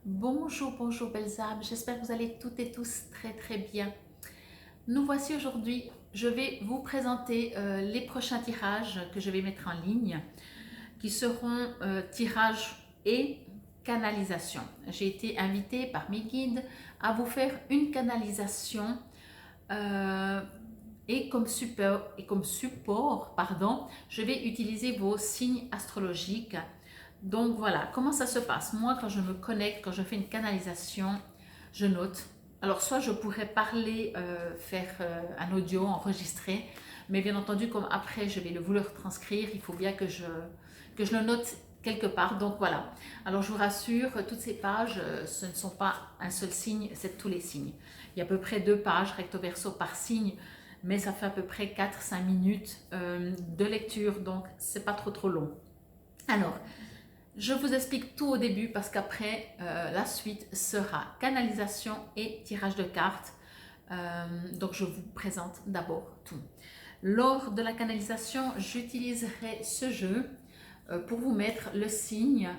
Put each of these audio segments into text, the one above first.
Bonjour, bonjour belles âmes, j'espère que vous allez toutes et tous très bien. Nous voici aujourd'hui, je vais vous présenter les prochains tirages que je vais mettre en ligne, qui seront tirages et canalisation. J'ai été invitée par mes guides à vous faire une canalisation euh, et comme support, pardon, je vais utiliser vos signes astrologiques. Donc voilà, comment ça se passe? Moi, quand je me connecte, quand je fais une canalisation, je note. Alors, soit je pourrais parler, faire un audio enregistré, mais bien entendu, comme après je vais le vouloir transcrire, il faut bien que je le note quelque part. Donc voilà. Alors, je vous rassure, toutes ces pages, ce ne sont pas un seul signe, c'est tous les signes. Il y a à peu près 2 pages recto verso par signe, mais ça fait à peu près 4-5 minutes de lecture, donc c'est pas trop long. Alors, je vous explique tout au début parce qu'après, la suite sera canalisation et tirage de cartes. Donc, je vous présente d'abord tout. Lors de la canalisation, j'utiliserai ce jeu pour vous mettre le signe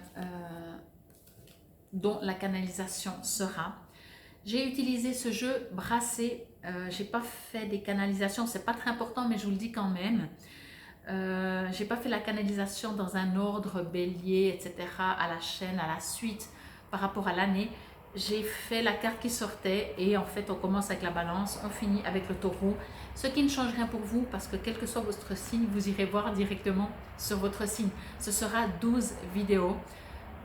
dont la canalisation sera. J'ai utilisé ce jeu brassé. Je n'ai pas fait des canalisations, c'est pas très important, mais je vous le dis quand même. J'ai pas fait la canalisation dans un ordre bélier, etc., à la chaîne, à la suite, par rapport à l'année. J'ai fait la carte qui sortait et en fait on commence avec la balance, on finit avec le taureau, ce qui ne change rien pour vous parce que quel que soit votre signe, vous irez voir directement sur votre signe. Ce sera 12 vidéos.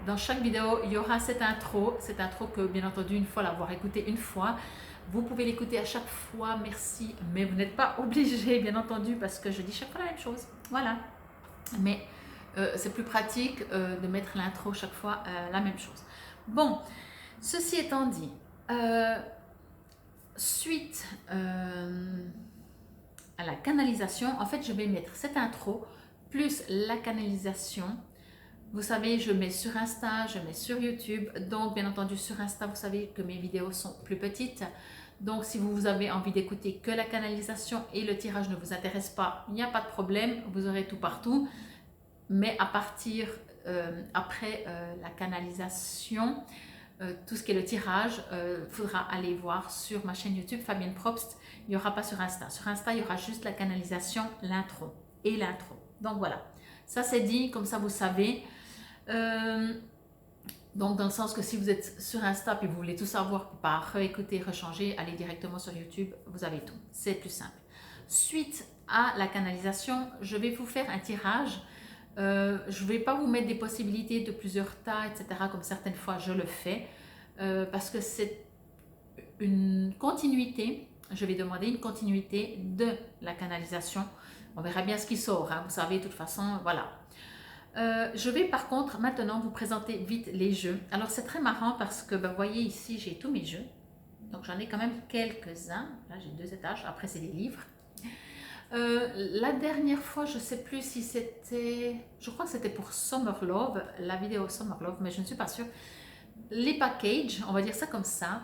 Dans chaque vidéo, il y aura cette intro que bien entendu, une fois l'avoir écoutée une fois, vous pouvez l'écouter à chaque fois, merci, mais vous n'êtes pas obligé, bien entendu, parce que je dis chaque fois la même chose. Voilà. Mais c'est plus pratique de mettre l'intro chaque fois la même chose. Bon, ceci étant dit, suite à la canalisation, en fait, je vais mettre cette intro plus la canalisation. Vous savez, je mets sur Insta, je mets sur YouTube. Donc, bien entendu, sur Insta, vous savez que mes vidéos sont plus petites. Donc, si vous avez envie d'écouter que la canalisation et le tirage ne vous intéresse pas, il n'y a pas de problème, vous aurez tout partout. Mais à partir, après la canalisation, tout ce qui est le tirage, il faudra aller voir sur ma chaîne YouTube, Fabienne Probst. Il n'y aura pas sur Insta. Sur Insta, il y aura juste la canalisation, l'intro et l'intro. Donc voilà, ça c'est dit, comme ça vous savez. Donc dans le sens que si vous êtes sur Insta et vous voulez tout savoir pour pas réécouter, rechanger, allez directement sur YouTube, vous avez tout. C'est plus simple. Suite à la canalisation, je vais vous faire un tirage. Je ne vais pas vous mettre des possibilités de plusieurs tas, etc. comme certaines fois je le fais, parce que c'est une continuité. Je vais demander une continuité de la canalisation. On verra bien ce qui sort, hein. Vous savez, de toute façon, voilà. Je vais par contre maintenant vous présenter vite les jeux. Alors c'est très marrant parce que vous voyez ici j'ai tous mes jeux. Donc j'en ai quand même quelques-uns. Là j'ai 2 étages, après c'est des livres. La dernière fois, je ne sais plus si c'était, je crois que c'était pour Summer Love, la vidéo Summer Love, mais je ne suis pas sûre. Les packages, on va dire ça comme ça,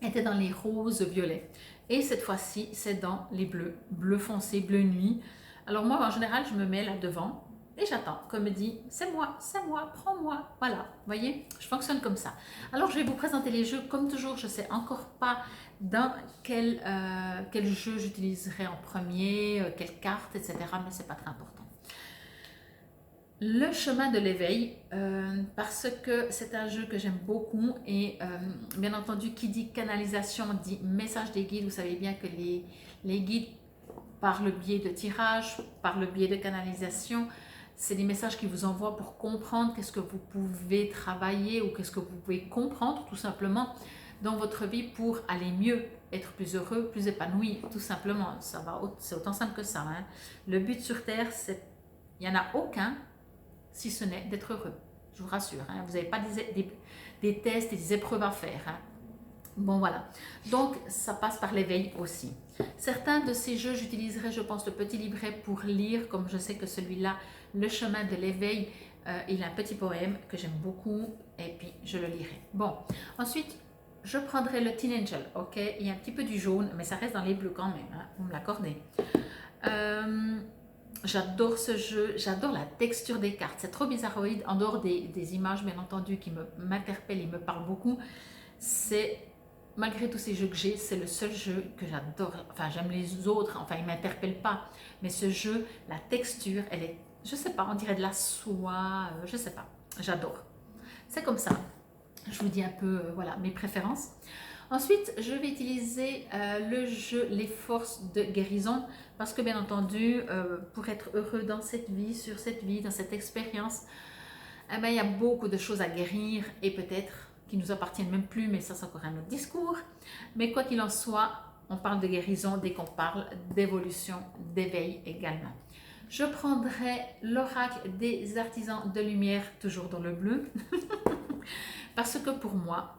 étaient dans les roses violets. Et cette fois-ci, c'est dans les bleus, bleu foncé, bleu nuit. Alors moi, en général, je me mets là devant et j'attends qu'on me dit c'est moi, prends-moi. Voilà, vous voyez, je fonctionne comme ça. Alors je vais vous présenter les jeux. Comme toujours, je ne sais encore pas dans quel jeu j'utiliserai en premier, quelle carte, etc. Mais ce n'est pas très important. Le chemin de l'éveil, parce que c'est un jeu que j'aime beaucoup et bien entendu qui dit canalisation dit message des guides. Vous savez bien que les guides, par le biais de tirage, par le biais de canalisation, c'est des messages qui vous envoient pour comprendre qu'est-ce que vous pouvez travailler ou qu'est-ce que vous pouvez comprendre tout simplement dans votre vie pour aller mieux, être plus heureux, plus épanoui, tout simplement. C'est autant simple que ça, hein. Le but sur Terre, il n'y en a aucun si ce n'est d'être heureux. Je vous rassure, hein. Vous n'avez pas des tests et des épreuves à faire, hein. Bon voilà, donc ça passe par l'éveil aussi. Certains de ces jeux, j'utiliserai je pense le petit livret pour lire, comme je sais que celui-là, le chemin de l'éveil, il a un petit poème que j'aime beaucoup et puis je le lirai. Bon, ensuite je prendrai le Teen Angel, ok, il y a un petit peu du jaune, mais ça reste dans les bleus quand même, hein, vous me l'accordez. J'adore ce jeu, j'adore la texture des cartes. C'est trop bizarroïde, en dehors des images bien entendu qui m'interpellent et me parlent beaucoup. C'est, malgré tous ces jeux que j'ai, c'est le seul jeu que j'adore. Enfin, j'aime les autres, enfin, ils ne m'interpellent pas. Mais ce jeu, la texture, elle est, je sais pas, on dirait de la soie, je sais pas. J'adore. C'est comme ça. Je vous dis un peu, voilà, mes préférences. Ensuite, je vais utiliser le jeu Les Forces de Guérison parce que bien entendu, pour être heureux dans cette vie, sur cette vie, dans cette expérience, eh ben, il y a beaucoup de choses à guérir et peut-être qui nous appartiennent même plus, mais ça c'est encore un autre discours. Mais quoi qu'il en soit, on parle de guérison dès qu'on parle d'évolution, d'éveil également. Je prendrai l'oracle des artisans de lumière, toujours dans le bleu, parce que pour moi,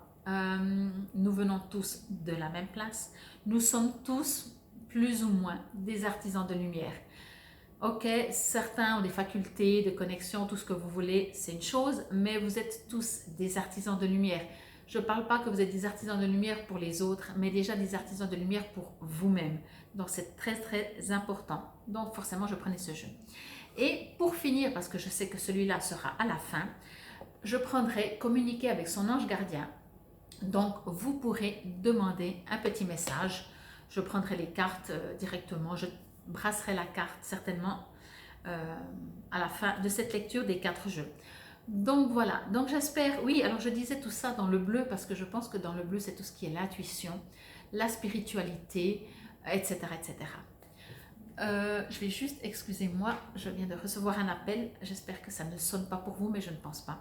nous venons tous de la même place. Nous sommes tous plus ou moins des artisans de lumière. Ok, certains ont des facultés de connexion, tout ce que vous voulez, c'est une chose, mais vous êtes tous des artisans de lumière. Je ne parle pas que vous êtes des artisans de lumière pour les autres, mais déjà des artisans de lumière pour vous-même. Donc c'est très très important. Donc forcément, je prenais ce jeu. Et pour finir, parce que je sais que celui-là sera à la fin, je prendrai communiquer avec son ange gardien. Donc vous pourrez demander un petit message. Je prendrai les cartes directement, je brasserai la carte certainement à la fin de cette lecture des 4 jeux. Donc voilà, donc j'espère, oui, alors je disais tout ça dans le bleu parce que je pense que dans le bleu c'est tout ce qui est l'intuition, la spiritualité, etc. etc. Je vais juste, excusez-moi, je viens de recevoir un appel, j'espère que ça ne sonne pas pour vous, mais je ne pense pas.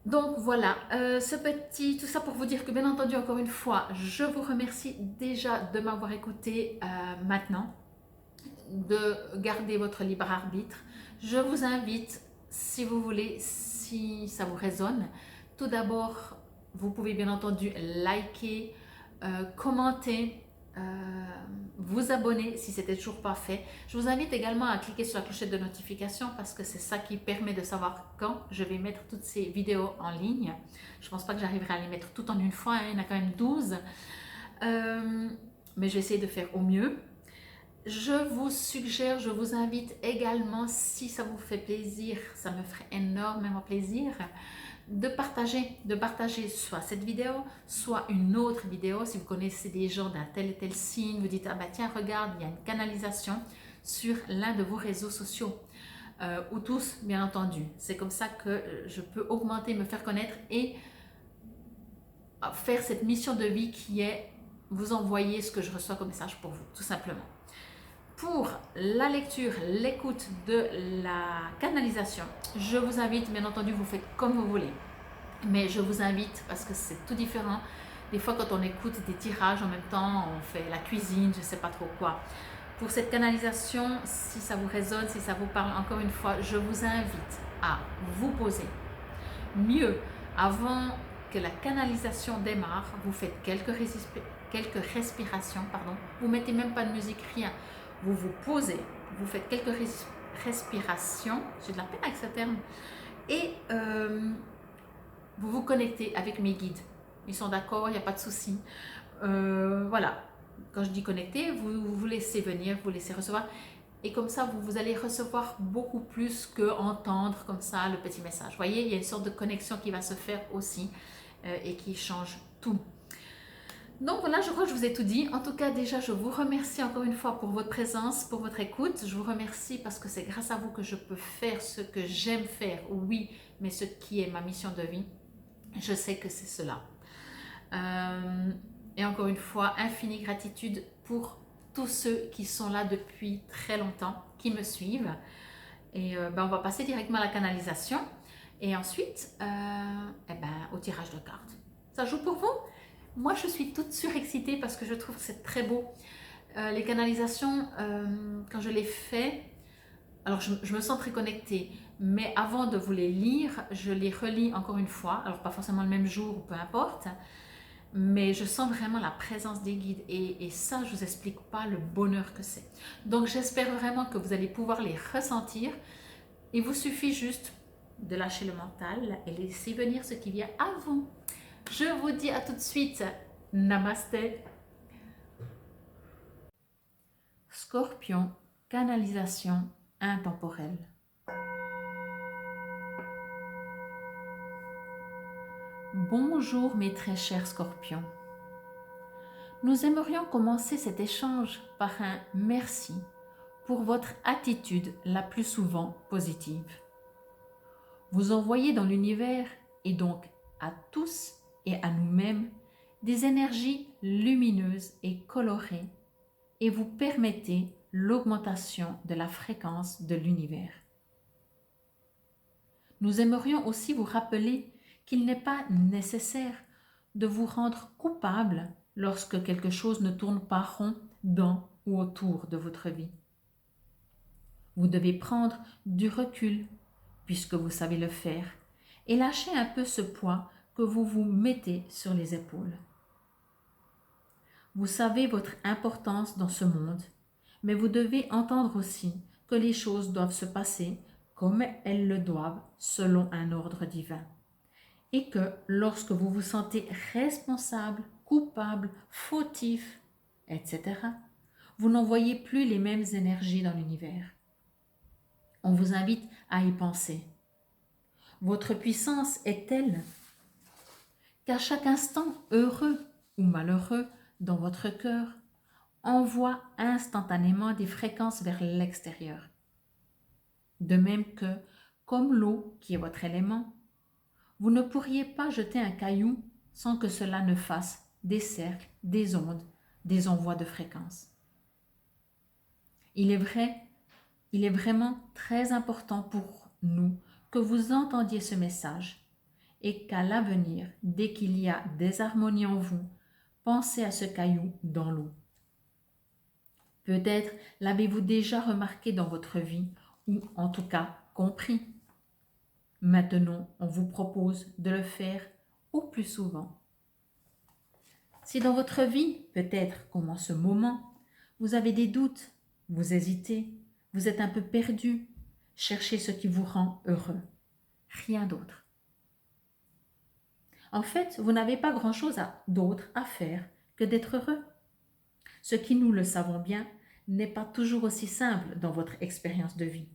Donc voilà, tout ça pour vous dire que bien entendu, encore une fois, je vous remercie déjà de m'avoir écouté maintenant, de garder votre libre arbitre. Je vous invite, si vous voulez, si ça vous résonne, tout d'abord, vous pouvez bien entendu liker, commenter, vous abonner si ce n'était toujours pas fait. Je vous invite également à cliquer sur la clochette de notification parce que c'est ça qui permet de savoir quand je vais mettre toutes ces vidéos en ligne. Je ne pense pas que j'arriverai à les mettre toutes en une fois, hein, il y en a quand même 12. Mais je vais essayer de faire au mieux. Je vous suggère, je vous invite également, si ça vous fait plaisir, ça me ferait énormément plaisir, de partager soit cette vidéo, soit une autre vidéo. Si vous connaissez des gens d'un tel et tel signe, vous dites, ah bah tiens, regarde, il y a une canalisation sur l'un de vos réseaux sociaux, ou tous, bien entendu. C'est comme ça que je peux augmenter, me faire connaître et faire cette mission de vie qui est vous envoyer ce que je reçois comme message pour vous, tout simplement. Pour la lecture, l'écoute de la canalisation, je vous invite, bien entendu, vous faites comme vous voulez. Mais je vous invite, parce que c'est tout différent, des fois quand on écoute des tirages en même temps, on fait la cuisine, je ne sais pas trop quoi. Pour cette canalisation, si ça vous résonne, si ça vous parle, encore une fois, je vous invite à vous poser. Mieux, avant que la canalisation démarre, vous faites quelques respirations, vous mettez même pas de musique, rien. Vous vous posez, vous faites quelques respirations, j'ai de la peine avec ce terme, et vous vous connectez avec mes guides. Ils sont d'accord, il n'y a pas de souci. Voilà, quand je dis connecter, vous vous laissez venir, vous laissez recevoir, et comme ça, vous allez recevoir beaucoup plus que entendre comme ça le petit message. Vous voyez, il y a une sorte de connexion qui va se faire aussi et qui change tout. Donc voilà, je crois que je vous ai tout dit. En tout cas, déjà, je vous remercie encore une fois pour votre présence, pour votre écoute. Je vous remercie parce que c'est grâce à vous que je peux faire ce que j'aime faire, oui, mais ce qui est ma mission de vie. Je sais que c'est cela. Et encore une fois, infinie gratitude pour tous ceux qui sont là depuis très longtemps, qui me suivent. Et on va passer directement à la canalisation. Et ensuite, au tirage de cartes. Ça joue pour vous ? Moi, je suis toute surexcitée parce que je trouve que c'est très beau. Les canalisations, quand je les fais, alors je me sens très connectée, mais avant de vous les lire, je les relis encore une fois. Alors pas forcément le même jour, peu importe, mais je sens vraiment la présence des guides et ça, je ne vous explique pas le bonheur que c'est. Donc j'espère vraiment que vous allez pouvoir les ressentir. Il vous suffit juste de lâcher le mental et laisser venir ce qui vient à vous. Je vous dis à tout de suite. Namasté. Scorpion, canalisation intemporelle. Bonjour mes très chers scorpions. Nous aimerions commencer cet échange par un merci pour votre attitude la plus souvent positive. Vous envoyez dans l'univers et donc à tous et à nous-mêmes des énergies lumineuses et colorées et vous permettez l'augmentation de la fréquence de l'univers. Nous aimerions aussi vous rappeler qu'il n'est pas nécessaire de vous rendre coupable lorsque quelque chose ne tourne pas rond dans ou autour de votre vie. Vous devez prendre du recul puisque vous savez le faire et lâcher un peu ce poids que vous vous mettez sur les épaules. Vous savez votre importance dans ce monde, mais vous devez entendre aussi que les choses doivent se passer comme elles le doivent selon un ordre divin. Et que lorsque vous vous sentez responsable, coupable, fautif, etc., vous n'envoyez plus les mêmes énergies dans l'univers. On vous invite à y penser. Votre puissance est telle qu'à chaque instant heureux ou malheureux dans votre cœur, envoie instantanément des fréquences vers l'extérieur. De même que, comme l'eau qui est votre élément, vous ne pourriez pas jeter un caillou sans que cela ne fasse des cercles, des ondes, des envois de fréquences. Il est vraiment très important pour nous que vous entendiez ce message et qu'à l'avenir, dès qu'il y a désharmonie en vous, pensez à ce caillou dans l'eau. Peut-être l'avez-vous déjà remarqué dans votre vie ou en tout cas compris. Maintenant, on vous propose de le faire au plus souvent. Si dans votre vie, peut-être comme en ce moment, vous avez des doutes, vous hésitez, vous êtes un peu perdu, cherchez ce qui vous rend heureux. Rien d'autre. En fait, vous n'avez pas grand-chose d'autre à faire que d'être heureux. Ce qui, nous le savons bien, n'est pas toujours aussi simple dans votre expérience de vie.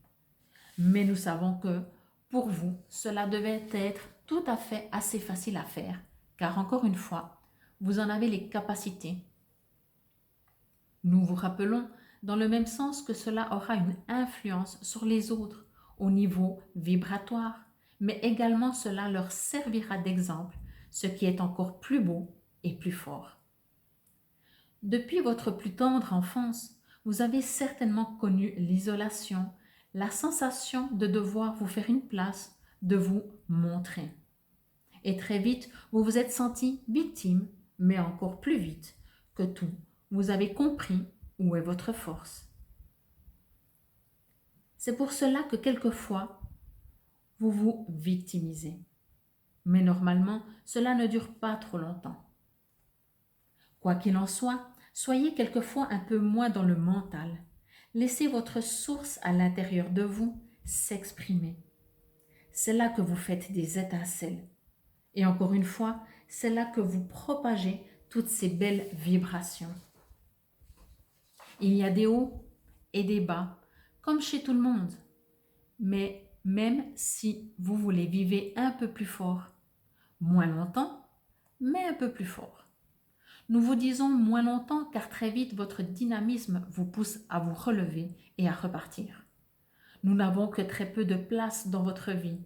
Mais nous savons que, pour vous, cela devait être tout à fait assez facile à faire, car encore une fois, vous en avez les capacités. Nous vous rappelons dans le même sens que cela aura une influence sur les autres au niveau vibratoire, mais également cela leur servira d'exemple, ce qui est encore plus beau et plus fort. Depuis votre plus tendre enfance, vous avez certainement connu l'isolation, la sensation de devoir vous faire une place, de vous montrer. Et très vite, vous vous êtes senti victime, mais encore plus vite que tout, vous avez compris où est votre force. C'est pour cela que quelquefois, vous vous victimisez. Mais normalement, cela ne dure pas trop longtemps. Quoi qu'il en soit, soyez quelquefois un peu moins dans le mental. Laissez votre source à l'intérieur de vous s'exprimer. C'est là que vous faites des étincelles. Et encore une fois, c'est là que vous propagez toutes ces belles vibrations. Il y a des hauts et des bas, comme chez tout le monde. Mais même si vous les vivez un peu plus fort, moins longtemps, mais un peu plus fort. Nous vous disons moins longtemps car très vite votre dynamisme vous pousse à vous relever et à repartir. Nous n'avons que très peu de place dans votre vie.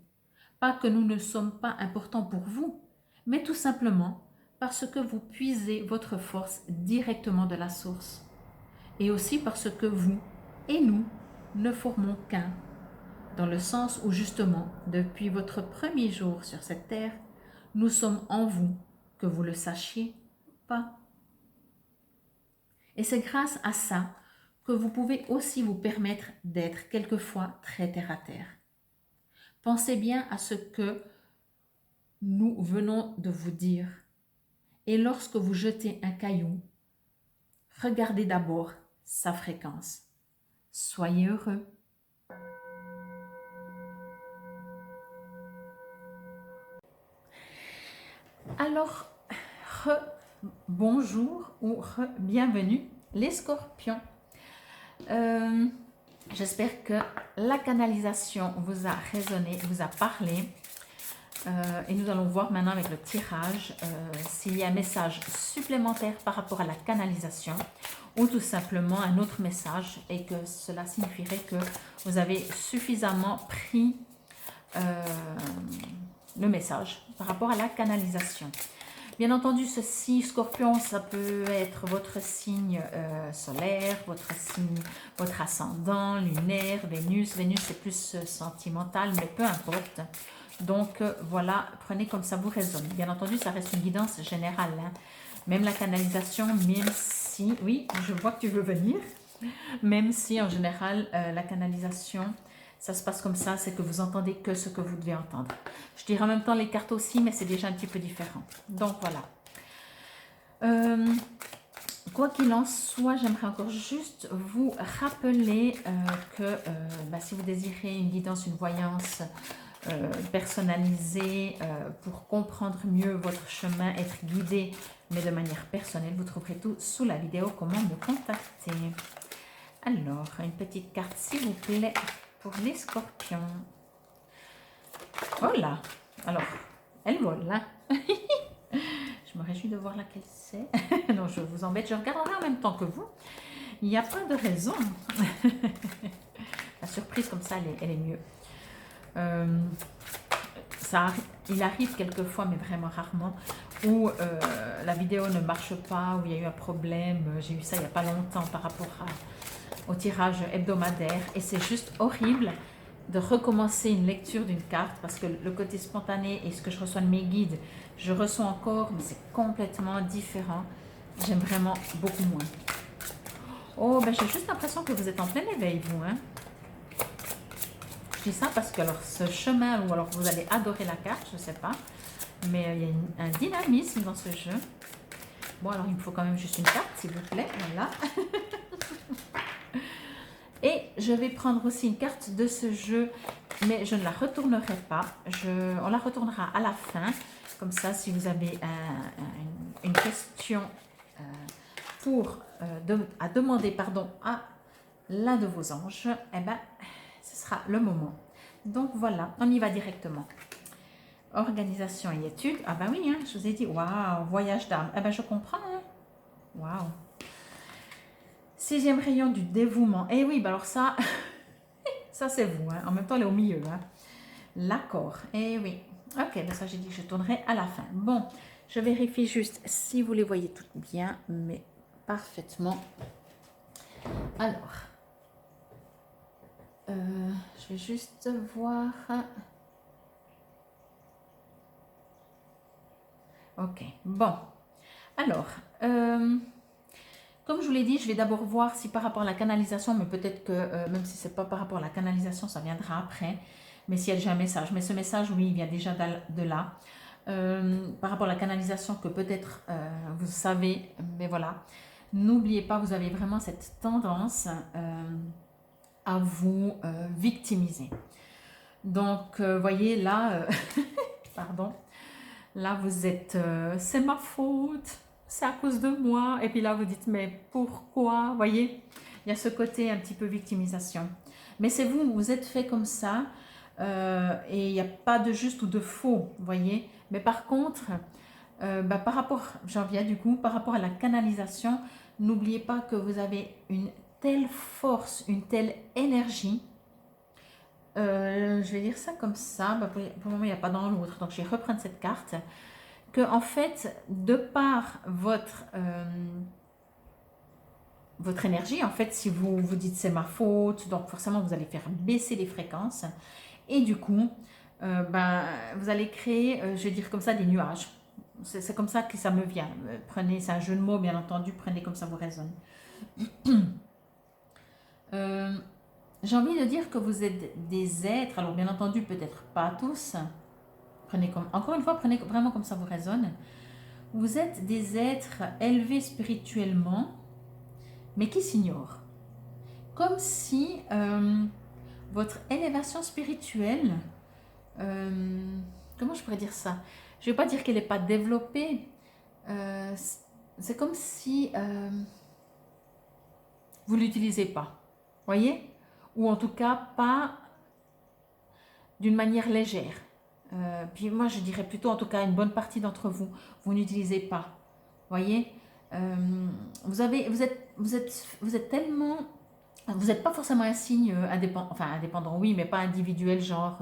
Pas que nous ne sommes pas importants pour vous, mais tout simplement parce que vous puisez votre force directement de la source. Et aussi parce que vous et nous ne formons qu'un, dans le sens où justement, depuis votre premier jour sur cette terre, nous sommes en vous, que vous le sachiez ou pas. Et c'est grâce à ça que vous pouvez aussi vous permettre d'être quelquefois très terre à terre. Pensez bien à ce que nous venons de vous dire. Et lorsque vous jetez un caillou, regardez d'abord sa fréquence. Soyez heureux. Alors, bonjour ou bienvenue les scorpions. J'espère que la canalisation vous a résonné, vous a parlé. Et nous allons voir maintenant avec le tirage s'il y a un message supplémentaire par rapport à la canalisation ou tout simplement un autre message et que cela signifierait que vous avez suffisamment pris le message par rapport à la canalisation. Bien entendu, ceci, Scorpion, ça peut être votre signe solaire, votre ascendant, lunaire, Vénus. Vénus, c'est plus sentimental, mais peu importe. Donc, voilà, prenez comme ça vous résonne. Bien entendu, ça reste une guidance générale. Hein. Même la canalisation, même si... Oui, je vois que tu veux venir. Même si, en général, la canalisation... Ça se passe comme ça, c'est que vous entendez que ce que vous devez entendre. Je dirais en même temps les cartes aussi, mais c'est déjà un petit peu différent. Donc voilà. Quoi qu'il en soit, j'aimerais encore juste vous rappeler que si vous désirez une guidance, une voyance personnalisée pour comprendre mieux votre chemin, être guidé, mais de manière personnelle, vous trouverez tout sous la vidéo comment me contacter. Alors, une petite carte s'il vous plaît. Pour les scorpions. Oh là. Alors, elle vole là. Je me réjouis de voir laquelle c'est. Non, je vous embête. Je regarderai en même temps que vous. Il n'y a pas de raison. La surprise comme ça, elle est mieux. Il arrive quelquefois, mais vraiment rarement, où la vidéo ne marche pas, où il y a eu un problème. J'ai eu ça il n'y a pas longtemps par rapport au tirage hebdomadaire et c'est juste horrible de recommencer une lecture d'une carte parce que le côté spontané et ce que je reçois de mes guides, je reçois encore, mais c'est complètement différent. J'aime vraiment beaucoup moins. Oh, ben j'ai juste l'impression que vous êtes en plein éveil, vous. Hein? Je dis ça parce que alors ce chemin, ou alors vous allez adorer la carte, je ne sais pas, mais il y a un dynamisme dans ce jeu. Bon, alors il me faut quand même juste une carte, s'il vous plaît. Voilà. Et je vais prendre aussi une carte de ce jeu, mais je ne la retournerai pas. On la retournera à la fin. Comme ça, si vous avez une question à demander à l'un de vos anges, eh ben, ce sera le moment. Donc voilà, on y va directement. Organisation et études. Ah ben oui, hein, je vous ai dit, waouh, voyage d'âme. Eh ben je comprends. Hein. Waouh. 6e rayon du dévouement. Eh oui, bah alors ça, ça c'est vous. Hein. En même temps, elle est au milieu. Hein. L'accord. Eh oui. Ok, ben ça j'ai dit que je tournerai à la fin. Bon, je vérifie juste si vous les voyez toutes bien, mais parfaitement. Alors, je vais juste voir. Ok, bon. Alors, comme je vous l'ai dit, je vais d'abord voir si par rapport à la canalisation, mais peut-être que même si ce n'est pas par rapport à la canalisation, ça viendra après. Mais si j'ai un message, mais ce message, oui, il vient déjà de là. Par rapport à la canalisation, que peut-être vous savez, mais voilà. N'oubliez pas, vous avez vraiment cette tendance à vous victimiser. Donc, voyez là, pardon, là vous êtes, c'est ma faute. C'est à cause de moi. Et puis là, vous dites, mais pourquoi? Vous voyez, il y a ce côté un petit peu victimisation. Mais c'est vous, vous êtes fait comme ça. Et il n'y a pas de juste ou de faux, vous voyez. Mais par contre, par rapport, j'en viens du coup, par rapport à la canalisation, n'oubliez pas que vous avez une telle force, une telle énergie. Je vais dire ça comme ça. Pour le moment, il n'y a pas dans l'autre. Donc, je vais reprendre cette carte. Que en fait, de par votre énergie, en fait, si vous vous dites c'est ma faute, donc forcément vous allez faire baisser les fréquences et du coup, vous allez créer, je vais dire comme ça, des nuages. C'est comme ça que ça me vient. Prenez, c'est un jeu de mots bien entendu, prenez comme ça vous résonne. J'ai envie de dire que vous êtes des êtres, alors bien entendu peut-être pas tous, encore une fois, prenez vraiment comme ça vous résonne. Vous êtes des êtres élevés spirituellement, mais qui s'ignorent. Comme si votre élévation spirituelle, comment je pourrais dire ça? Je ne vais pas dire qu'elle n'est pas développée. C'est comme si vous ne l'utilisez pas. Voyez? ou en tout cas pas d'une manière légère. Puis moi, je dirais plutôt, en tout cas, une bonne partie d'entre vous, vous n'utilisez pas. Voyez, vous êtes tellement, vous n'êtes pas forcément un signe indépendant, enfin indépendant, oui, mais pas individuel, genre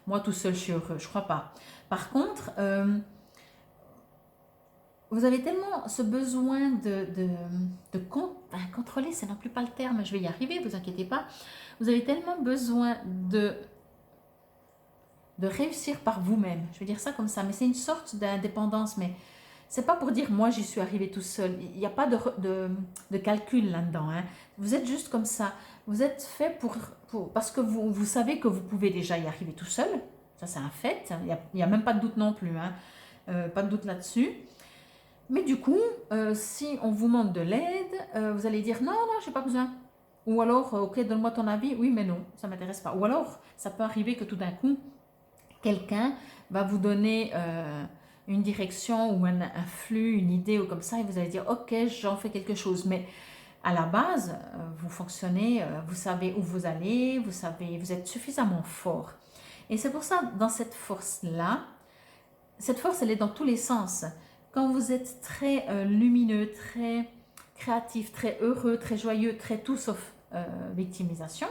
moi tout seul je suis heureux, je crois pas. Par contre, vous avez tellement ce besoin contrôler, c'est non plus pas le terme, je vais y arriver, vous inquiétez pas. Vous avez tellement besoin de réussir par vous-même. Je vais dire ça comme ça, mais c'est une sorte d'indépendance, mais c'est pas pour dire moi j'y suis arrivé tout seul. Il n'y a pas de calcul là-dedans. Hein. Vous êtes juste comme ça. Vous êtes fait parce que vous savez que vous pouvez déjà y arriver tout seul. Ça c'est un fait. Il n'y a même pas de doute non plus. Hein. Pas de doute là-dessus. Mais du coup, si on vous demande de l'aide, vous allez dire non, non, j'ai pas besoin. Ou alors, ok, donne-moi ton avis. Oui, mais non, ça m'intéresse pas. Ou alors, ça peut arriver que tout d'un coup, quelqu'un va vous donner une direction ou un flux, une idée ou comme ça, et vous allez dire ok, j'en fais quelque chose. Mais à la base, vous fonctionnez, vous savez où vous allez, vous êtes suffisamment fort. Et c'est pour ça, dans cette force-là, cette force, elle est dans tous les sens. Quand vous êtes très lumineux, très créatif, très heureux, très joyeux, très tout sauf victimisation,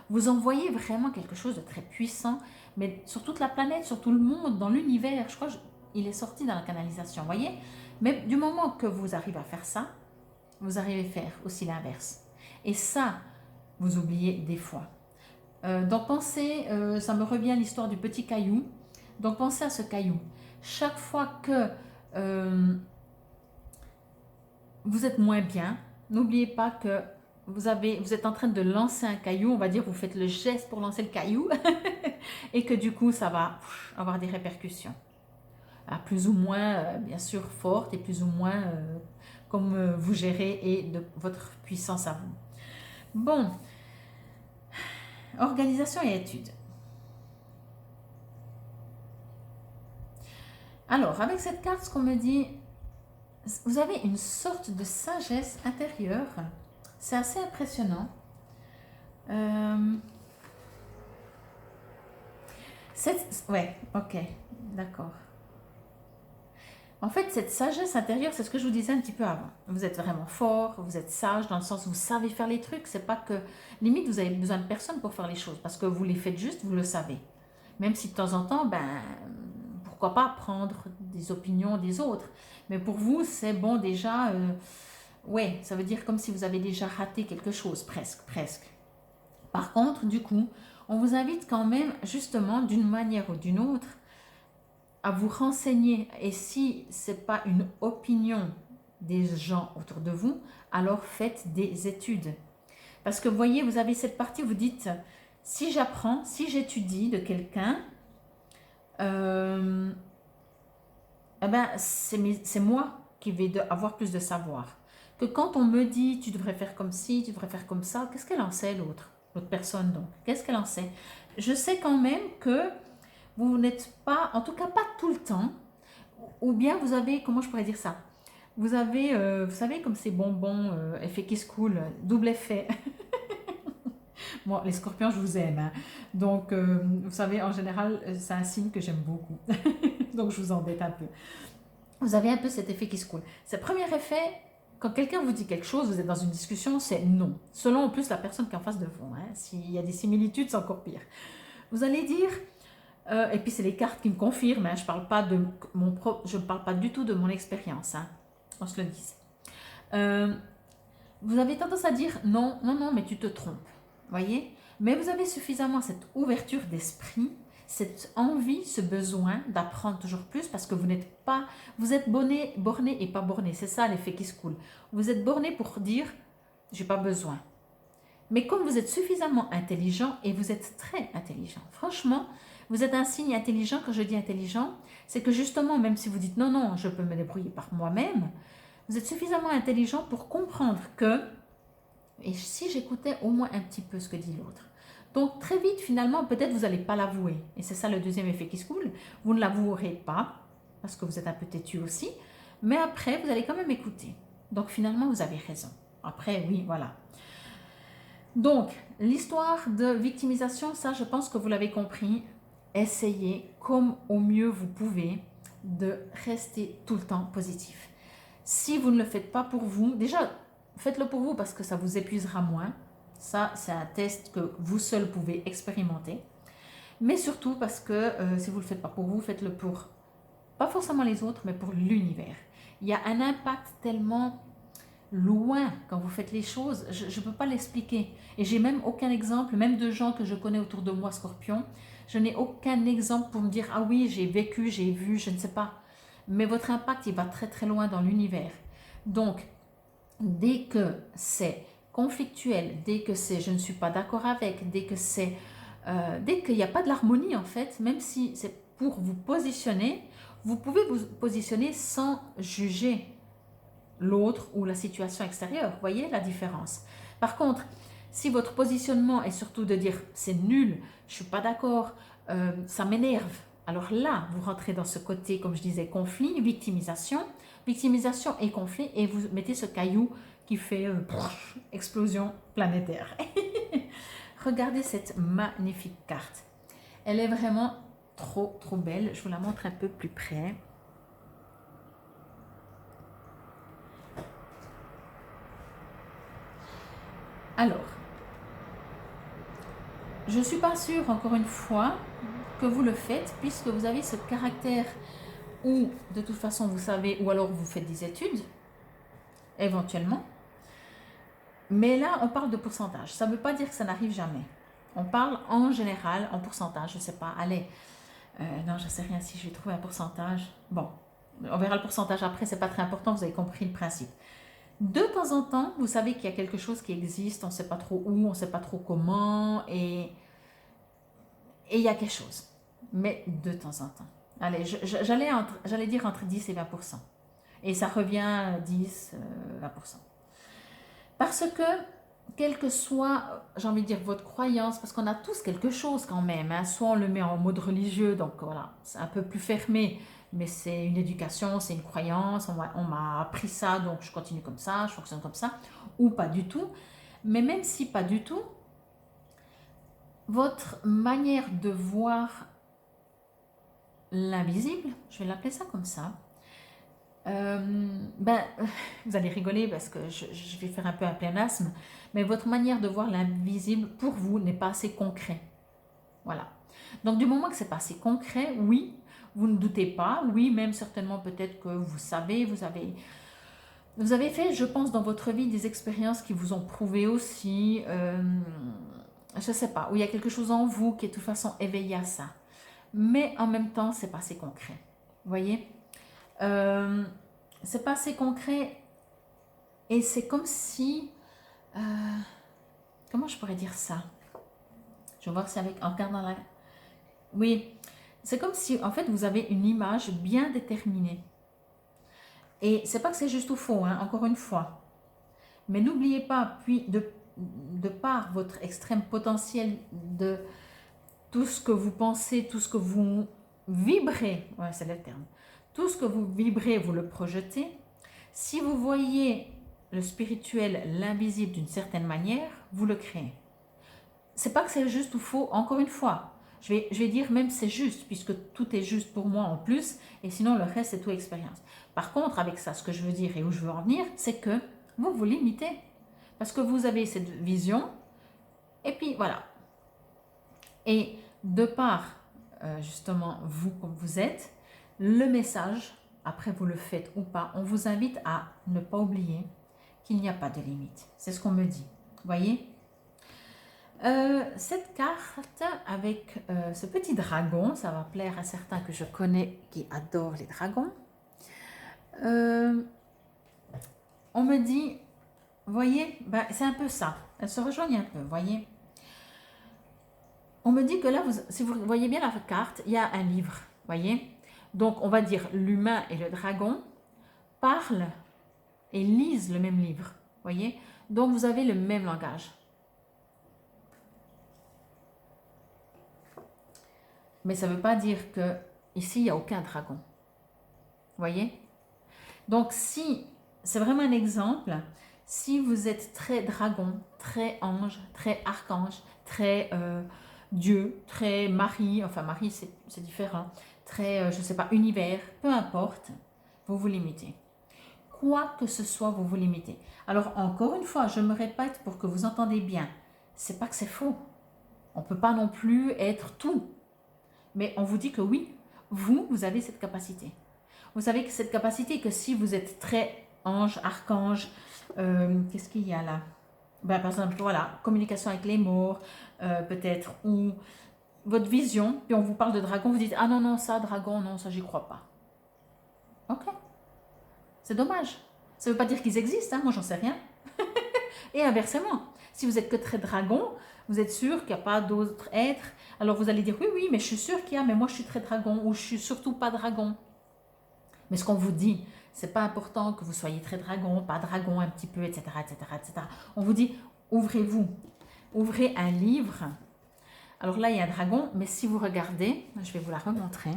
vous envoyez vraiment quelque chose de très puissant, mais sur toute la planète, sur tout le monde, dans l'univers. Je crois qu'il est sorti dans la canalisation, vous voyez. Mais du moment que vous arrivez à faire ça, vous arrivez à faire aussi l'inverse. Et ça, vous oubliez des fois. Donc pensez, ça me revient l'histoire du petit caillou. Donc pensez à ce caillou. Chaque fois que vous êtes moins bien, n'oubliez pas que vous êtes en train de lancer un caillou, on va dire, vous faites le geste pour lancer le caillou, et que du coup, ça va avoir des répercussions. Plus ou moins, bien sûr, fortes, et plus ou moins comme vous gérez et de votre puissance à vous. Bon, organisation et études. Alors, avec cette carte, ce qu'on me dit, vous avez une sorte de sagesse intérieure. C'est assez impressionnant. Ouais, ok, d'accord. En fait, cette sagesse intérieure, c'est ce que je vous disais un petit peu avant. Vous êtes vraiment fort, vous êtes sage dans le sens où vous savez faire les trucs. C'est pas que, limite, vous avez besoin de personne pour faire les choses parce que vous les faites juste, vous le savez. Même si de temps en temps, pourquoi pas prendre des opinions des autres. Mais pour vous, c'est bon déjà, ouais, ça veut dire comme si vous avez déjà raté quelque chose, presque. Par contre, du coup, on vous invite quand même, justement, d'une manière ou d'une autre, à vous renseigner. Et si ce n'est pas une opinion des gens autour de vous, alors faites des études. Parce que vous voyez, vous avez cette partie, vous dites, si j'apprends, si j'étudie de quelqu'un, c'est moi qui vais avoir plus de savoir. Que quand on me dit, tu devrais faire comme ci, tu devrais faire comme ça, qu'est-ce qu'elle en sait l'autre personne donc? Qu'est-ce qu'elle en sait? Je sais quand même que vous n'êtes pas, en tout cas pas tout le temps, ou bien vous avez, comment je pourrais dire ça? Vous avez, vous savez, comme ces bonbons, effet qui se coule, double effet. Bon, les scorpions, je vous aime. Hein. Donc, vous savez, en général, c'est un signe que j'aime beaucoup. Donc, je vous embête un peu. Vous avez un peu cet effet qui se coule. Ce premier effet, quand quelqu'un vous dit quelque chose, vous êtes dans une discussion, c'est non. Selon en plus la personne qui est en face de vous. Hein. S'il y a des similitudes, c'est encore pire. Vous allez dire, et puis c'est les cartes qui me confirment, hein, je ne parle pas du tout de mon expérience, hein, on se le dise. Vous avez tendance à dire non, non, non, mais tu te trompes, voyez. Mais vous avez suffisamment cette ouverture d'esprit, cette envie, ce besoin d'apprendre toujours plus parce que vous êtes borné et pas borné, c'est ça l'effet qui se coule. Vous êtes borné pour dire, j'ai pas besoin. Mais comme vous êtes suffisamment intelligent, et vous êtes très intelligent, franchement, vous êtes un signe intelligent. Quand je dis intelligent, c'est que justement, même si vous dites non, non, je peux me débrouiller par moi-même, vous êtes suffisamment intelligent pour comprendre que, et si j'écoutais au moins un petit peu ce que dit l'autre. Donc très vite, finalement, peut-être vous n'allez pas l'avouer. Et c'est ça le deuxième effet qui se coule. Vous ne l'avouerez pas, parce que vous êtes un peu têtu aussi, mais après, vous allez quand même écouter. Donc finalement, vous avez raison. Après, oui, voilà. Donc, l'histoire de victimisation, ça, je pense que vous l'avez compris. Essayez comme au mieux vous pouvez de rester tout le temps positif. Si vous ne le faites pas pour vous, déjà, faites-le pour vous parce que ça vous épuisera moins. Ça, c'est un test que vous seul pouvez expérimenter. Mais surtout parce que si vous ne le faites pas pour vous, faites-le pour, pas forcément les autres, mais pour l'univers. Il y a un impact tellement loin quand vous faites les choses, je ne peux pas l'expliquer. Et j'ai même aucun exemple, même de gens que je connais autour de moi, Scorpion, je n'ai aucun exemple pour me dire, ah oui, j'ai vécu, j'ai vu, je ne sais pas. Mais votre impact, il va très très loin dans l'univers. Donc, dès que c'est conflictuel, dès que c'est je ne suis pas d'accord avec, dès que c'est dès qu'il n'y a pas de l'harmonie en fait, même si c'est pour vous positionner, vous pouvez vous positionner sans juger l'autre ou la situation extérieure. Vous voyez la différence? Par contre, si votre positionnement est surtout de dire c'est nul, je ne suis pas d'accord, ça m'énerve, alors là, vous rentrez dans ce côté, comme je disais, conflit, victimisation et conflit, et vous mettez ce caillou qui fait explosion planétaire. Regardez cette magnifique carte. Elle est vraiment trop, trop belle. Je vous la montre un peu plus près. Alors, je ne suis pas sûre, encore une fois, que vous le faites, puisque vous avez ce caractère où, de toute façon, vous savez, ou alors vous faites des études, éventuellement. Mais là, on parle de pourcentage. Ça ne veut pas dire que ça n'arrive jamais. On parle en général, en pourcentage, je ne sais pas. Allez, non, je ne sais rien si je vais trouver un pourcentage. Bon, on verra le pourcentage après, ce n'est pas très important, vous avez compris le principe. De temps en temps, vous savez qu'il y a quelque chose qui existe, on ne sait pas trop où, on ne sait pas trop comment, et il y a quelque chose. Mais de temps en temps. Allez, j'allais dire entre 10 et 20%. Et ça revient à 10, 20%. Parce que, quelle que soit, j'ai envie de dire, votre croyance, parce qu'on a tous quelque chose quand même, hein, soit on le met en mode religieux, donc voilà, c'est un peu plus fermé, mais c'est une éducation, c'est une croyance, on m'a appris ça, donc je continue comme ça, je fonctionne comme ça, ou pas du tout. Mais même si pas du tout, votre manière de voir l'invisible, je vais l'appeler ça comme ça, vous allez rigoler parce que je vais faire un peu un pléonasme, mais votre manière de voir l'invisible pour vous n'est pas assez concret. Voilà. Donc du moment que c'est pas assez concret, oui, vous ne doutez pas, oui, même certainement peut-être que vous savez, vous avez fait, je pense, dans votre vie des expériences qui vous ont prouvé aussi, je ne sais pas, où il y a quelque chose en vous qui est de toute façon éveillé à ça. Mais en même temps, c'est pas assez concret. Vous voyez, c'est pas assez concret et c'est comme si, comment je pourrais dire ça? Je vais voir si en regardant la... Oui, c'est comme si en fait vous avez une image bien déterminée. Et c'est pas que c'est juste ou faux, hein, encore une fois. Mais n'oubliez pas, puis de par votre extrême potentiel de tout ce que vous pensez, tout ce que vous vibrez, ouais, c'est le terme, tout ce que vous vibrez, vous le projetez. Si vous voyez le spirituel, l'invisible d'une certaine manière, vous le créez. C'est pas que c'est juste ou faux, encore une fois. Je vais dire même c'est juste, puisque tout est juste pour moi en plus, et sinon le reste c'est tout expérience. Par contre, avec ça, ce que je veux dire et où je veux en venir, c'est que vous vous limitez. Parce que vous avez cette vision, et puis voilà. Et de par, justement, vous comme vous êtes, le message, après vous le faites ou pas, on vous invite à ne pas oublier qu'il n'y a pas de limite. C'est ce qu'on me dit. Vous voyez ? Cette carte avec ce petit dragon, ça va plaire à certains que je connais qui adorent les dragons. On me dit, voyez, ben, c'est un peu ça. Elles se rejoignent un peu, voyez. On me dit que là, si vous voyez bien la carte, il y a un livre, voyez. Donc, on va dire l'humain et le dragon parlent et lisent le même livre, voyez. Donc, vous avez le même langage. Mais ça ne veut pas dire que ici il n'y a aucun dragon. Vous voyez? Donc si, c'est vraiment un exemple, Si vous êtes très dragon, très ange, très archange, très Dieu, très Marie, enfin Marie c'est différent, très, je ne sais pas, univers, peu importe, vous vous limitez. Quoi que ce soit, vous vous limitez. Alors encore une fois, je me répète pour que vous entendez bien, c'est pas que c'est faux. On ne peut pas non plus être tout. Mais on vous dit que oui, vous avez cette capacité. Vous savez que cette capacité, que si vous êtes très ange, archange, qu'est-ce qu'il y a là? Ben, par exemple, voilà, communication avec les morts, peut-être, ou votre vision, puis on vous parle de dragon, vous dites, ah non, non, ça, dragon, non, ça, j'y crois pas. Ok, c'est dommage. Ça ne veut pas dire qu'ils existent, hein, moi, j'en sais rien. Et inversement, si vous êtes que très dragon, vous êtes sûr qu'il n'y a pas d'autres êtres, alors vous allez dire, oui, oui, mais je suis sûr qu'il y a, mais moi, je suis très dragon, ou je suis surtout pas dragon. Mais ce qu'on vous dit, c'est pas important que vous soyez très dragon, pas dragon, un petit peu, etc., etc., etc. On vous dit, ouvrez-vous, ouvrez un livre. Alors là, il y a un dragon, mais si vous regardez, je vais vous la remontrer.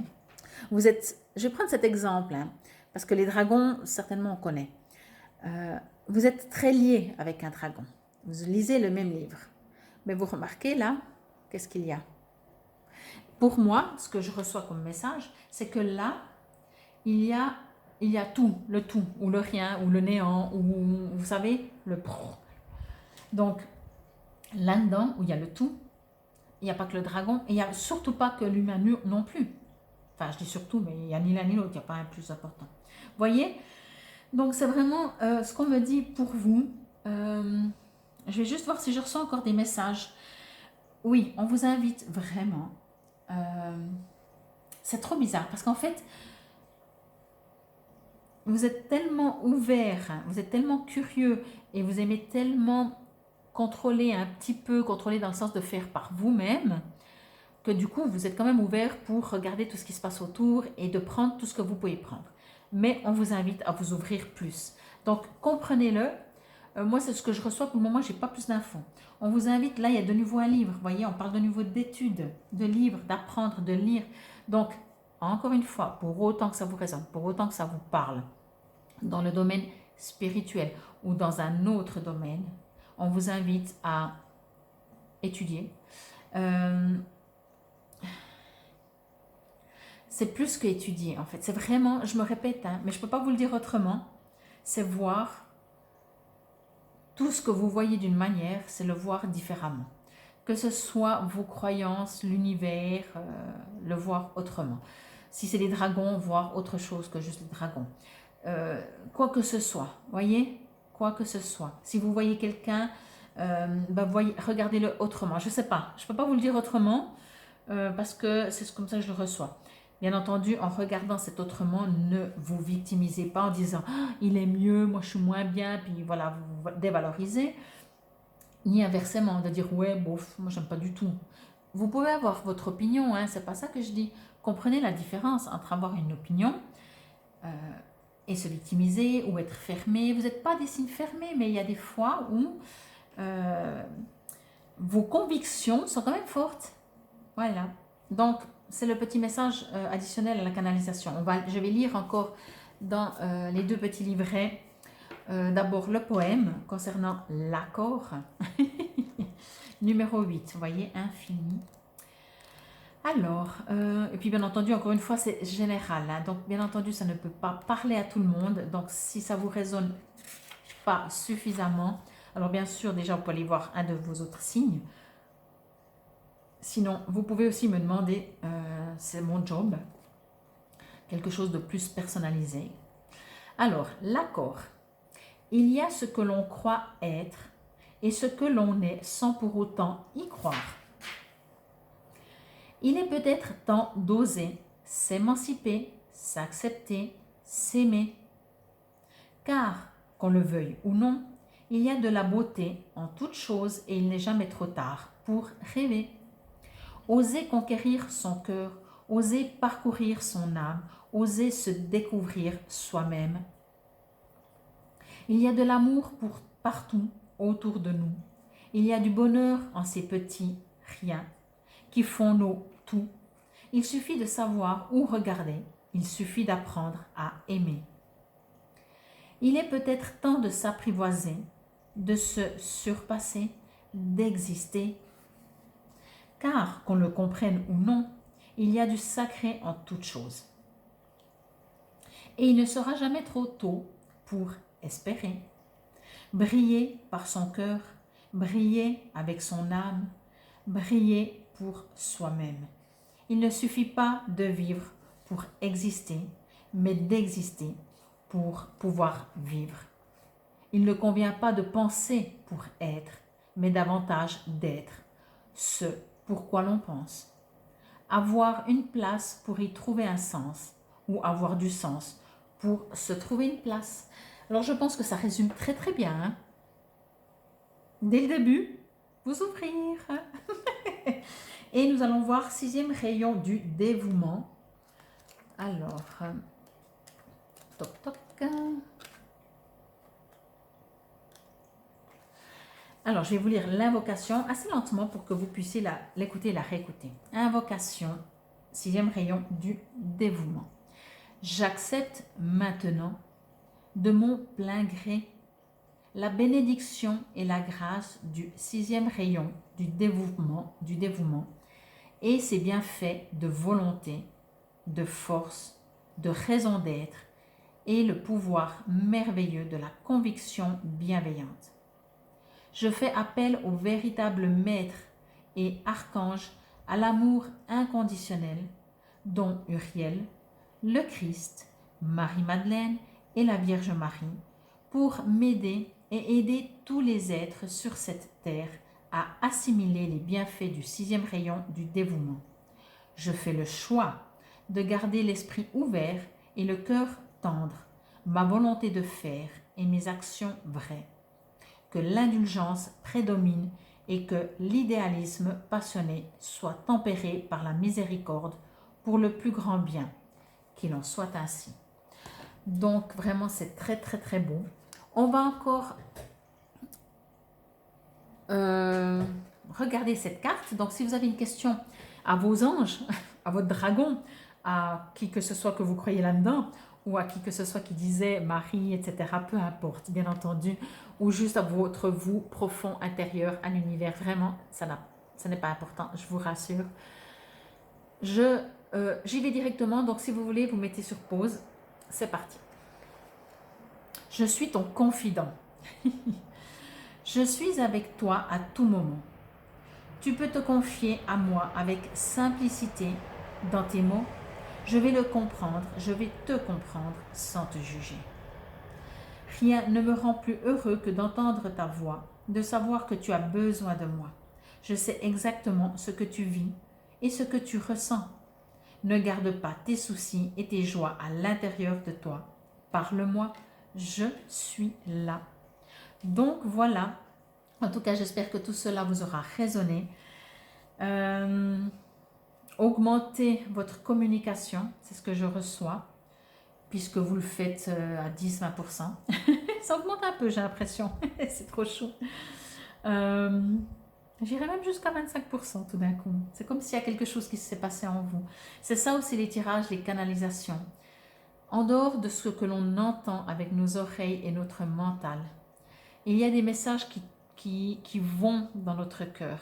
Vous êtes, je vais prendre cet exemple, hein, parce que les dragons, certainement, on connaît. Vous êtes très lié avec un dragon. Vous lisez le même livre. Mais vous remarquez là, qu'est-ce qu'il y a? Pour moi, ce que je reçois comme message, c'est que là, il y a tout, ou le rien, ou le néant, ou vous savez, le prrr. Donc, là-dedans, où il y a le tout, il n'y a pas que le dragon, et il n'y a surtout pas que l'humain non plus. Enfin, je dis surtout, mais il n'y a ni l'un ni l'autre, il n'y a pas un plus important. Vous voyez? Donc, c'est vraiment ce qu'on me dit pour vous. Je vais juste voir si je reçois encore des messages. Oui, on vous invite vraiment. C'est trop bizarre, parce qu'en fait, vous êtes tellement ouvert, vous êtes tellement curieux et vous aimez tellement contrôler un petit peu, contrôler dans le sens de faire par vous-même, que du coup, vous êtes quand même ouvert pour regarder tout ce qui se passe autour et de prendre tout ce que vous pouvez prendre. Mais on vous invite à vous ouvrir plus. Donc, comprenez-le. Moi, c'est ce que je reçois pour le moment, je n'ai pas plus d'infos. On vous invite, là, il y a de nouveau un livre. Vous voyez, on parle de nouveau d'études, de livres, d'apprendre, de lire. Donc, encore une fois, pour autant que ça vous résonne, pour autant que ça vous parle, dans le domaine spirituel ou dans un autre domaine, on vous invite à étudier. C'est plus que étudier en fait. C'est vraiment, je me répète, hein, mais je ne peux pas vous le dire autrement, c'est voir tout ce que vous voyez d'une manière, c'est le voir différemment. Que ce soit vos croyances, l'univers, le voir autrement. Si c'est les dragons, voir autre chose que juste les dragons. Quoi que ce soit, voyez, quoi que ce soit. Si vous voyez quelqu'un, regardez-le autrement. Je ne sais pas, je ne peux pas vous le dire autrement parce que c'est comme ça que je le reçois. Bien entendu, en regardant cet autrement, ne vous victimisez pas en disant ah, il est mieux, moi je suis moins bien, puis voilà, vous vous dévalorisez. Ni inversement, de dire ouais, bof, moi j'aime pas du tout. Vous pouvez avoir votre opinion, hein, c'est pas ça que je dis. Comprenez la différence entre avoir une opinion et se victimiser ou être fermé. Vous n'êtes pas des signes fermés, mais il y a des fois où vos convictions sont quand même fortes. Voilà. Donc, c'est le petit message additionnel à la canalisation. Je vais lire encore dans les deux petits livrets. D'abord, le poème concernant l'accord. Numéro 8, vous voyez, infini. Alors, et puis bien entendu, encore une fois, c'est général. Hein, donc, bien entendu, ça ne peut pas parler à tout le monde. Donc, si ça vous résonne pas suffisamment, alors bien sûr, déjà, vous pouvez aller voir un de vos autres signes. Sinon, vous pouvez aussi me demander, c'est mon job, quelque chose de plus personnalisé. Alors, l'accord. Il y a ce que l'on croit être et ce que l'on est sans pour autant y croire. Il est peut-être temps d'oser s'émanciper, s'accepter, s'aimer. Car, qu'on le veuille ou non, il y a de la beauté en toute chose et il n'est jamais trop tard pour rêver. Oser conquérir son cœur, oser parcourir son âme, oser se découvrir soi-même. Il y a de l'amour pour partout autour de nous. Il y a du bonheur en ces petits riens qui font nos tout. Il suffit de savoir où regarder. Il suffit d'apprendre à aimer. Il est peut-être temps de s'apprivoiser, de se surpasser, d'exister. Car, qu'on le comprenne ou non, il y a du sacré en toute chose. Et il ne sera jamais trop tôt pour espérer, briller par son cœur, briller avec son âme, briller pour soi-même. Il ne suffit pas de vivre pour exister, mais d'exister pour pouvoir vivre. Il ne convient pas de penser pour être, mais davantage d'être ce pourquoi l'on pense. Avoir une place pour y trouver un sens, ou avoir du sens pour se trouver une place. Alors je pense que ça résume très très bien. Hein? Dès le début, vous ouvrir. Et nous allons voir 6e rayon du dévouement. Alors, toc toc. Alors, je vais vous lire l'invocation assez lentement pour que vous puissiez l'écouter et la réécouter. Invocation, 6e rayon du dévouement. J'accepte maintenant de mon plein gré la bénédiction et la grâce du 6e rayon du dévouement et ses bienfaits de volonté, de force, de raison d'être et le pouvoir merveilleux de la conviction bienveillante. Je fais appel au véritable maître et archange à l'amour inconditionnel dont Uriel, le Christ, Marie-Madeleine et la Vierge Marie pour m'aider et aider tous les êtres sur cette terre à assimiler les bienfaits du 6e rayon du dévouement. Je fais le choix de garder l'esprit ouvert et le cœur tendre, ma volonté de faire et mes actions vraies. Que l'indulgence prédomine et que l'idéalisme passionné soit tempéré par la miséricorde pour le plus grand bien. Qu'il en soit ainsi. Donc vraiment c'est très très très beau. On va encore regarder cette carte. Donc si vous avez une question à vos anges, à votre dragon, à qui que ce soit que vous croyez là-dedans, ou à qui que ce soit qui disait Marie, etc., peu importe, bien entendu, ou juste à votre vous profond intérieur, à l'univers, vraiment, ça n'est pas important, je vous rassure. J'y vais directement, donc si vous voulez, vous mettez sur pause, c'est parti. Je suis ton confident. Je suis avec toi à tout moment. Tu peux te confier à moi avec simplicité dans tes mots. Je vais le comprendre, je vais te comprendre sans te juger. Rien ne me rend plus heureux que d'entendre ta voix, de savoir que tu as besoin de moi. Je sais exactement ce que tu vis et ce que tu ressens. Ne garde pas tes soucis et tes joies à l'intérieur de toi. Parle-moi, je suis là. Donc voilà, en tout cas j'espère que tout cela vous aura résonné. Augmentez votre communication, c'est ce que je reçois, puisque vous le faites à 10-20%. Ça augmente un peu, j'ai l'impression, c'est trop chaud. J'irai même jusqu'à 25% tout d'un coup. C'est comme s'il y a quelque chose qui s'est passé en vous. C'est ça aussi les tirages, les canalisations. En dehors de ce que l'on entend avec nos oreilles et notre mental, il y a des messages qui vont dans notre cœur,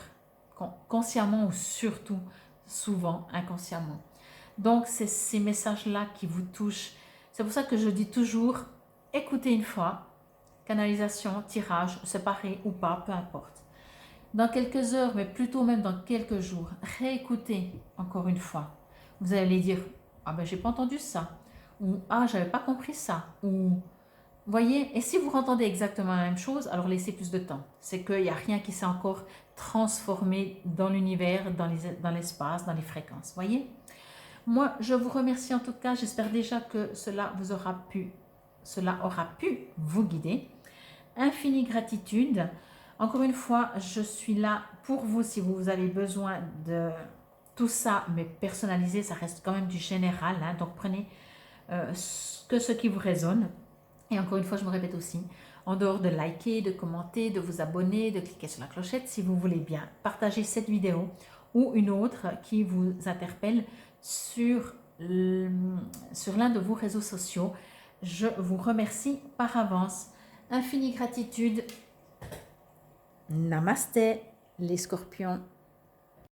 consciemment ou surtout souvent inconsciemment. Donc c'est ces messages-là qui vous touchent. C'est pour ça que je dis toujours, écoutez une fois, canalisation, tirage, séparé ou pas, peu importe. Dans quelques heures, mais plutôt même dans quelques jours, réécoutez encore une fois. Vous allez dire, ah ben j'ai pas entendu ça, ou ah j'avais pas compris ça, ou voyez, et si vous entendez exactement la même chose, alors laissez plus de temps. C'est qu'il n'y a rien qui s'est encore transformé dans l'univers, dans l'espace, dans les fréquences. Voyez? Moi, je vous remercie en tout cas. J'espère déjà que cela aura pu vous guider. Infinie gratitude. Encore une fois, je suis là pour vous si vous avez besoin de tout ça, mais personnalisé, ça reste quand même du général. Hein, donc prenez que ce qui vous résonne. Et encore une fois, je me répète aussi, en dehors de liker, de commenter, de vous abonner, de cliquer sur la clochette, si vous voulez bien partager cette vidéo ou une autre qui vous interpelle sur l'un de vos réseaux sociaux. Je vous remercie par avance. Infinie gratitude. Namasté les scorpions.